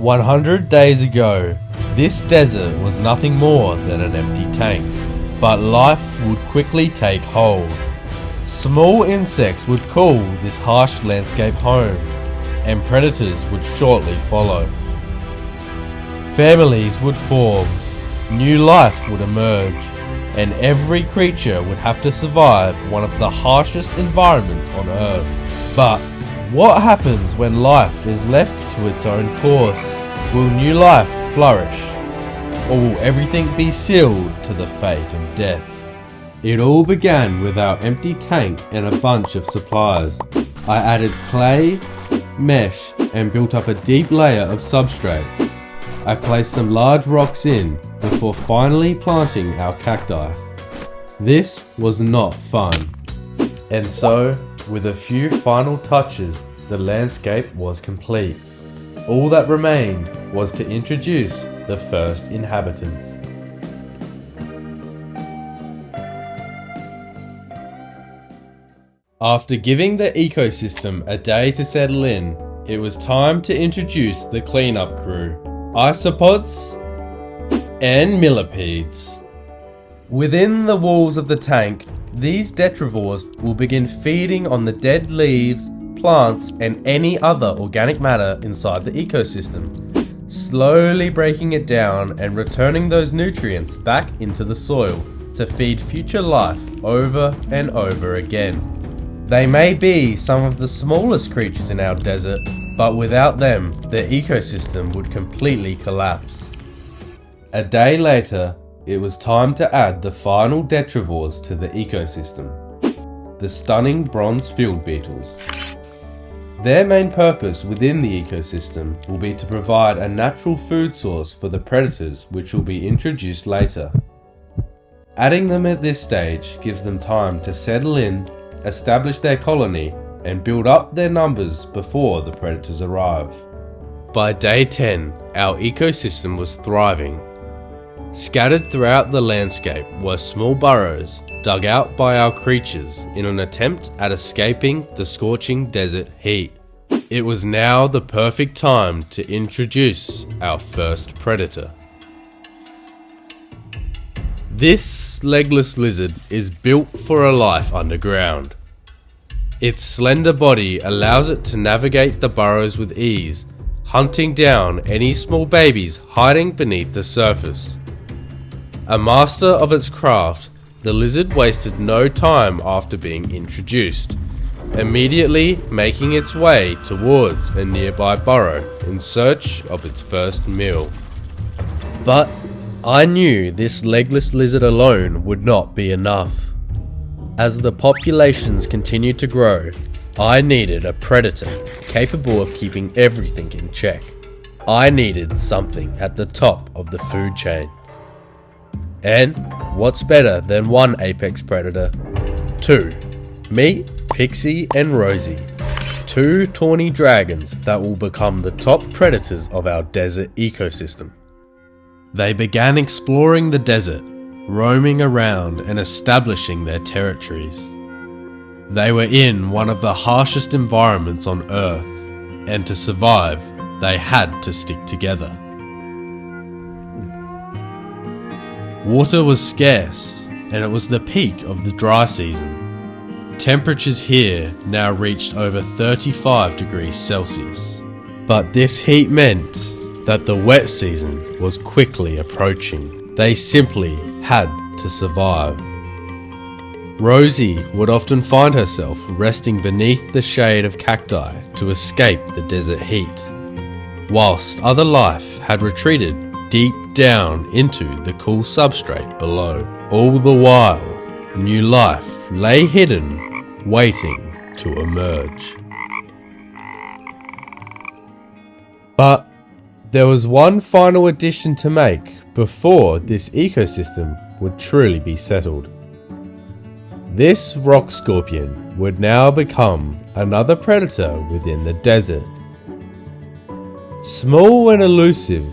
100 days ago, this desert was nothing more than an empty tank, but life would quickly take hold. Small insects would call this harsh landscape home, and predators would shortly follow. Families would form, new life would emerge, and every creature would have to survive one of the harshest environments on Earth. But what happens when life is left to its own course? Will new life flourish? Or will everything be sealed to the fate of death? It all began with our empty tank and a bunch of supplies. I added clay, mesh, and built up a deep layer of substrate. I placed some large rocks in before finally planting our cacti. This was not fun. And so, with a few final touches, the landscape was complete. All that remained was to introduce the first inhabitants. After giving the ecosystem a day to settle in, it was time to introduce the cleanup crew, isopods and millipedes. Within the walls of the tank, these detrivores will begin feeding on the dead leaves, plants, and any other organic matter inside the ecosystem, slowly breaking it down and returning those nutrients back into the soil to feed future life over and over again. They may be some of the smallest creatures in our desert, but without them, the ecosystem would completely collapse. A day later, it was time to add the final detrivores to the ecosystem, the stunning bronze field beetles. Their main purpose within the ecosystem will be to provide a natural food source for the predators which will be introduced later. Adding them at this stage gives them time to settle in, establish their colony, and build up their numbers before the predators arrive. By day 10, our ecosystem was thriving. Scattered throughout the landscape were small burrows dug out by our creatures in an attempt at escaping the scorching desert heat. It was now the perfect time to introduce our first predator. This legless lizard is built for a life underground. Its slender body allows it to navigate the burrows with ease, hunting down any small babies hiding beneath the surface. A master of its craft, the lizard wasted no time after being introduced, immediately making its way towards a nearby burrow in search of its first meal. But I knew this legless lizard alone would not be enough. As the populations continued to grow, I needed a predator capable of keeping everything in check. I needed something at the top of the food chain. And what's better than one apex predator? Two. Me, Pixie, and Rosie. Two tawny dragons that will become the top predators of our desert ecosystem. They began exploring the desert, roaming around and establishing their territories. They were in one of the harshest environments on Earth, and to survive, they had to stick together. Water was scarce, and it was the peak of the dry season. Temperatures here now reached over 35 degrees Celsius. But this heat meant that the wet season was quickly approaching. They simply had to survive. Rosie would often find herself resting beneath the shade of cacti to escape the desert heat, whilst other life had retreated deep down into the cool substrate below. All the while, new life lay hidden, waiting to emerge. But there was one final addition to make before this ecosystem would truly be settled. This rock scorpion would now become another predator within the desert. Small and elusive,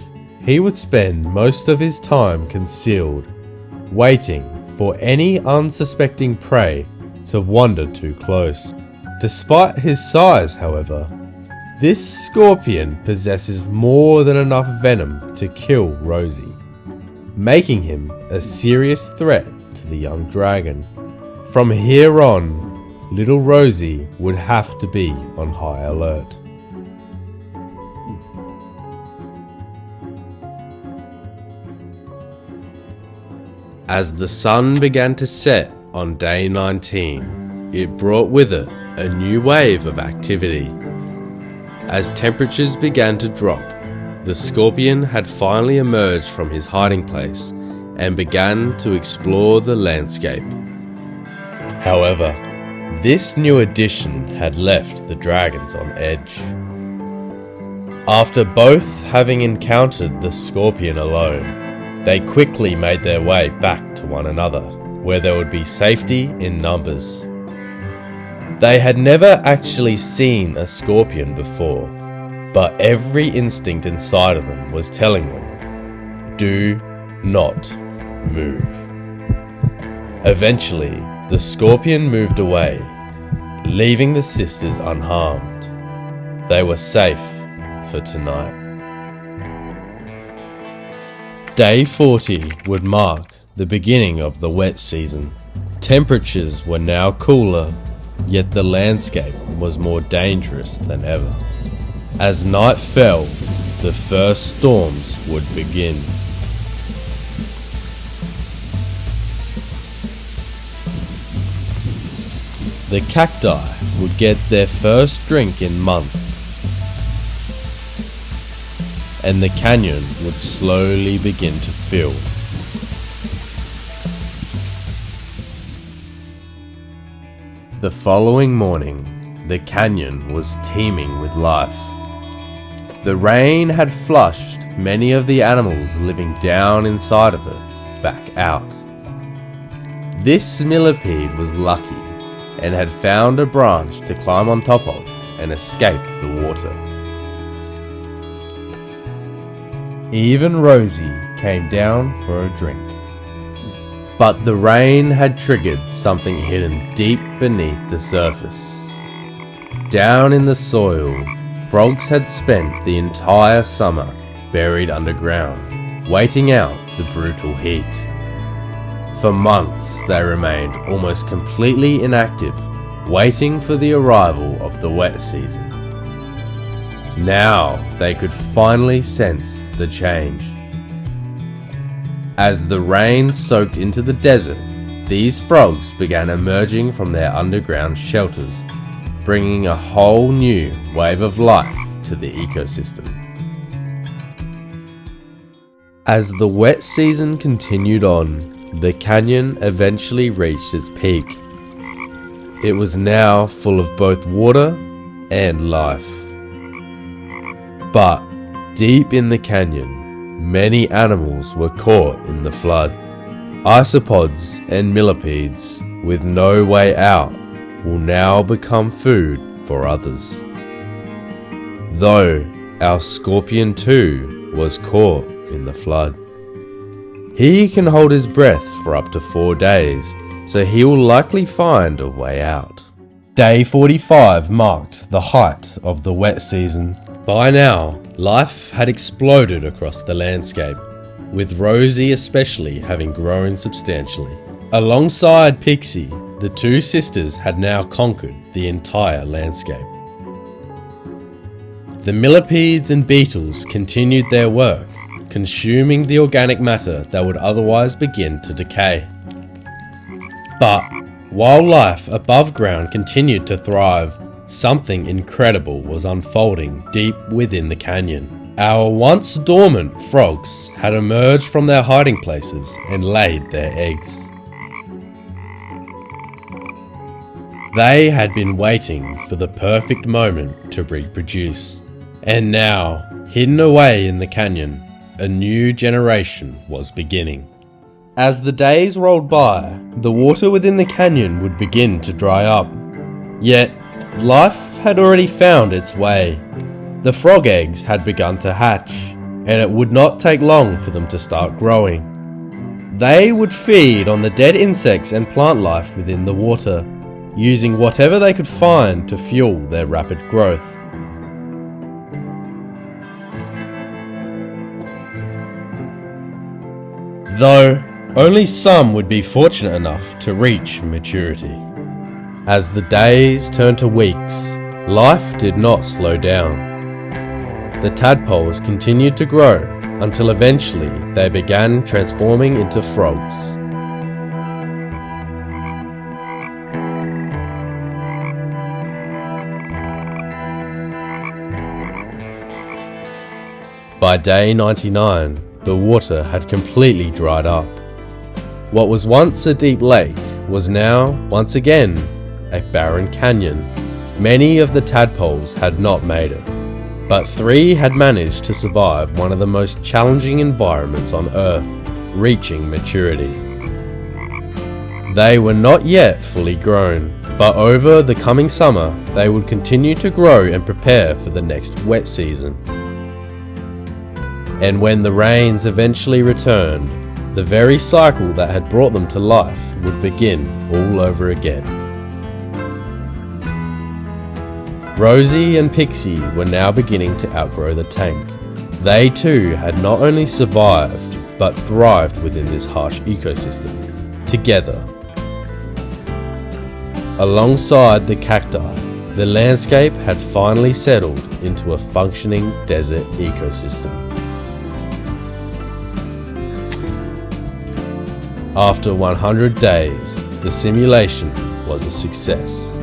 he would spend most of his time concealed, waiting for any unsuspecting prey to wander too close. Despite his size, however, This scorpion possesses more than enough venom to kill Rosie, making him a serious threat to the young dragon. From here on, little Rosie would have to be on high alert. As the sun began to set on day 19, it brought with it a new wave of activity. As temperatures began to drop, the scorpion had finally emerged from his hiding place and began to explore the landscape. However, this new addition had left the dragons on edge. After both having encountered the scorpion alone, they quickly made their way back to one another, where there would be safety in numbers. They had never actually seen a scorpion before, but every instinct inside of them was telling them, do not move. Eventually, the scorpion moved away, leaving the sisters unharmed. They were safe for tonight. Day 40 would mark the beginning of the wet season. Temperatures were now cooler, yet the landscape was more dangerous than ever. As night fell, the first storms would begin. The cacti would get their first drink in months, and the canyon would slowly begin to fill. The following morning, the canyon was teeming with life. The rain had flushed many of the animals living down inside of it back out. This millipede was lucky and had found a branch to climb on top of and escape the water. Even Rosie came down for a drink. But the rain had triggered something hidden deep beneath the surface. Down in the soil, frogs had spent the entire summer buried underground, waiting out the brutal heat. For months they remained almost completely inactive, waiting for the arrival of the wet season. Now they could finally sense the change. As the rain soaked into the desert, these frogs began emerging from their underground shelters, bringing a whole new wave of life to the ecosystem. As the wet season continued on, the canyon eventually reached its peak. It was now full of both water and life. But deep in the canyon, many animals were caught in the flood. Isopods and millipedes, with no way out, will now become food for others. Though our scorpion too was caught in the flood. He can hold his breath for up to 4 days, so he will likely find a way out. Day 45 marked the height of the wet season. By now, life had exploded across the landscape, with Rosie especially having grown substantially. Alongside Pixie, the two sisters had now conquered the entire landscape. The millipedes and beetles continued their work, consuming the organic matter that would otherwise begin to decay. But while life above ground continued to thrive, something incredible was unfolding deep within the canyon. Our once dormant frogs had emerged from their hiding places and laid their eggs. They had been waiting for the perfect moment to reproduce, and now, hidden away in the canyon, a new generation was beginning. As the days rolled by, the water within the canyon would begin to dry up. Yet, life had already found its way. The frog eggs had begun to hatch, and it would not take long for them to start growing. They would feed on the dead insects and plant life within the water, using whatever they could find to fuel their rapid growth. though only some would be fortunate enough to reach maturity. As the days turned to weeks, life did not slow down. The tadpoles continued to grow until eventually they began transforming into frogs. By day 99, the water had completely dried up. What was once a deep lake was now, once again, a barren canyon. Many of the tadpoles had not made it, but 3 had managed to survive one of the most challenging environments on Earth, reaching maturity. They were not yet fully grown, but over the coming summer, they would continue to grow and prepare for the next wet season. And when the rains eventually returned, the very cycle that had brought them to life would begin all over again. Rosie and Pixie were now beginning to outgrow the tank. They too had not only survived, but thrived within this harsh ecosystem, together. Alongside the cacti, the landscape had finally settled into a functioning desert ecosystem. After 100 days, the simulation was a success.